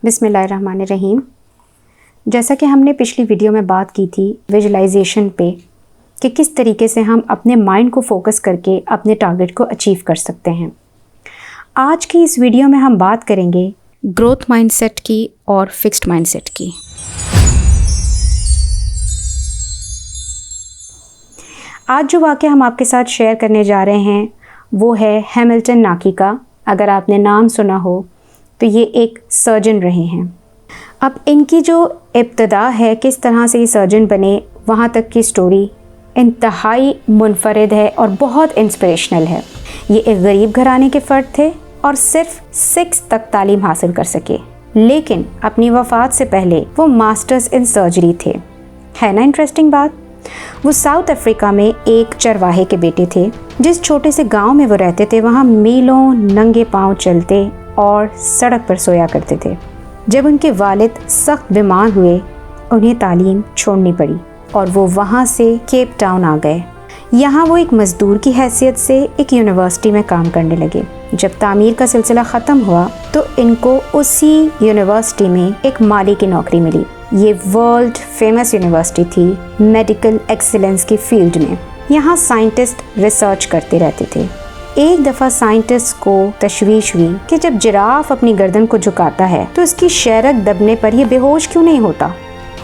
बिस्मिल्लाहिर्रहमानिर्रहीम। जैसा कि हमने पिछली वीडियो में बात की थी विजुलाइजेशन पे कि किस तरीके से हम अपने माइंड को फोकस करके अपने टारगेट को अचीव कर सकते हैं। आज की इस वीडियो में हम बात करेंगे ग्रोथ माइंडसेट की और फिक्स्ड माइंडसेट की। आज जो वाक़या हम आपके साथ शेयर करने जा रहे हैं वो है हैमिल्टन नाकी का। अगर आपने नाम सुना हो तो ये एक सर्जन रहे हैं। अब इनकी जो इब्तिदा है, किस तरह से ये सर्जन बने, वहाँ तक की स्टोरी इंतहाई मुनफरिद है और बहुत इंस्पिरेशनल है। ये एक गरीब घराने के फ़र्द थे और सिर्फ 6 तक तालीम हासिल कर सके, लेकिन अपनी वफ़ात से पहले वो मास्टर्स इन सर्जरी थे। है ना इंटरेस्टिंग बात। वो साउथ अफ्रीका में एक चरवाहे के बेटे थे। जिस छोटे से गांव में वो रहते थे वहाँ मीलों नंगे पांव चलते और सड़क पर सोया करते थे। जब उनके वालिद सख्त बीमार हुए उन्हें तालीम छोड़नी पड़ी और वो वहाँ से केप टाउन आ गए। यहाँ वो एक मज़दूर की हैसियत से एक यूनिवर्सिटी में काम करने लगे। जब तामीर का सिलसिला ख़त्म हुआ तो इनको उसी यूनिवर्सिटी में एक माली की नौकरी मिली। ये वर्ल्ड फेमस यूनिवर्सिटी थी मेडिकल एक्सीलेंस की फील्ड में। यहाँ साइंटिस्ट रिसर्च करते रहते थे। एक दफ़ा साइंटिस्ट को तशवीश हुई कि जब जिराफ अपनी गर्दन को झुकाता है तो इसकी शहरक दबने पर यह बेहोश क्यों नहीं होता।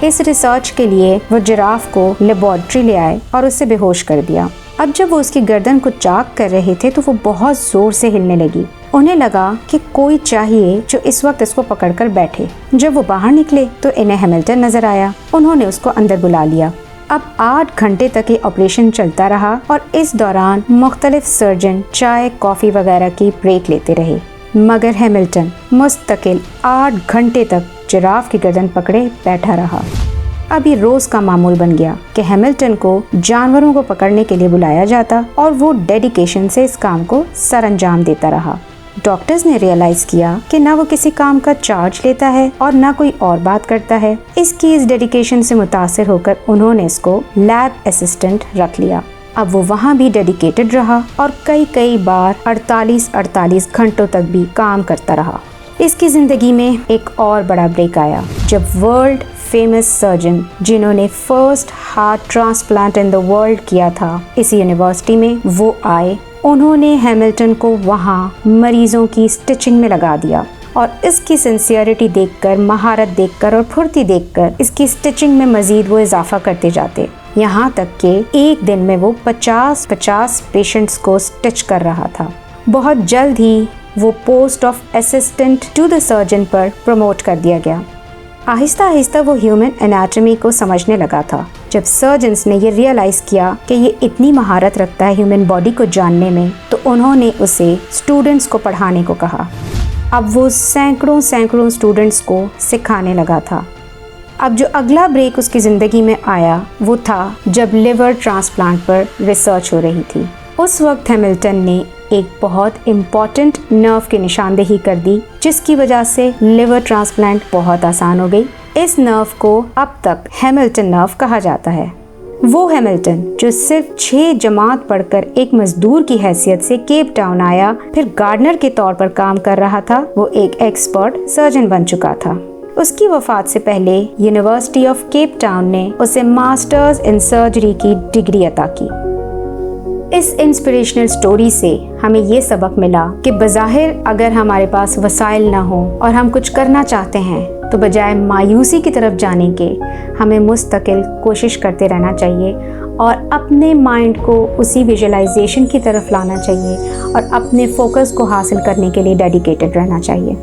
इस रिसर्च के लिए वो जिराफ को लेबॉर्ट्री ले आए और उसे बेहोश कर दिया। अब जब वो उसकी गर्दन को चाक कर रहे थे तो वो बहुत ज़ोर से हिलने लगी। उन्हें लगा कि कोई चाहिए जो इस वक्त इसको पकड़कर बैठे। जब वो बाहर निकले तो इन्हें हैमिल्टन नजर आया। उन्होंने उसको अंदर बुला लिया। अब 8 घंटे तक ये ऑपरेशन चलता रहा और इस दौरान मुख्तलिफ सर्जन चाय कॉफ़ी वगैरह की ब्रेक लेते रहे, मगर हैमिल्टन मुस्तकिल 8 घंटे तक जिराफ की गर्दन पकड़े बैठा रहा। अब ये रोज़ का मामूल बन गया कि हैमिल्टन को जानवरों को पकड़ने के लिए बुलाया जाता और वो डेडिकेशन से इस काम को सर अंजाम देता रहा। डॉक्टर्स ने रियलाइज़ किया कि ना वो किसी काम का चार्ज लेता है और ना कोई और बात करता है। इसकी इस डेडिकेशन से मुतासिर होकर उन्होंने इसको लैब असिस्टेंट रख लिया। अब वो वहाँ भी डेडिकेटेड रहा और कई बार 48 घंटों तक भी काम करता रहा। इसकी ज़िंदगी में एक और बड़ा ब्रेक आया जब वर्ल्ड फेमस सर्जन जिन्होंने first heart transplant in the world किया था इस यूनिवर्सिटी में, वो आए। उन्होंने हैमिल्टन को वहाँ मरीजों की स्टिचिंग में लगा दिया और इसकी सिंसियरिटी देखकर, महारत देखकर और फुर्ती देखकर इसकी स्टिचिंग में मजीद वो इजाफा करते जाते। यहाँ तक कि एक दिन में वो 50 पेशेंट्स को स्टिच कर रहा था। बहुत जल्द ही वो post of assistant to the surgeon पर प्रमोट कर दिया गया। आहिस्ता आहिस्ता वो ह्यूमन एनाटॉमी को समझने लगा था। जब सर्जन्स ने ये रियलाइज़ किया कि ये इतनी महारत रखता है ह्यूमन बॉडी को जानने में, तो उन्होंने उसे स्टूडेंट्स को पढ़ाने को कहा। अब वो सैकड़ों स्टूडेंट्स को सिखाने लगा था। अब जो अगला ब्रेक उसकी ज़िंदगी में आया वो था जब लिवर ट्रांसप्लांट पर रिसर्च हो रही थी। उस वक्त हैमिल्टन ने एक बहुत इम्पॉर्टेंट नर्व की निशानदेही कर दी, जिसकी वजह से लिवर ट्रांसप्लांट बहुत आसान हो गई। इस नर्व को अब तक हैमिल्टन नर्व कहा जाता है। वो हैमिल्टन जो सिर्फ 6 जमात पढ़कर एक मजदूर की हैसियत से केप टाउन आया, फिर गार्डनर के तौर पर काम कर रहा था, वो एक एक्सपर्ट सर्जन बन चुका था। उसकी वफात से पहले यूनिवर्सिटी ऑफ केप टाउन ने उसे मास्टर्स इन सर्जरी की डिग्री अता की। इस इंस्पिरेशनल स्टोरी से हमें ये सबक मिला कि बज़ाहिर अगर हमारे पास वसाइल ना हो और हम कुछ करना चाहते हैं तो बजाय मायूसी की तरफ जाने के हमें मुस्तकिल कोशिश करते रहना चाहिए और अपने माइंड को उसी विजुअलाइजेशन की तरफ लाना चाहिए और अपने फोकस को हासिल करने के लिए डेडिकेटेड रहना चाहिए।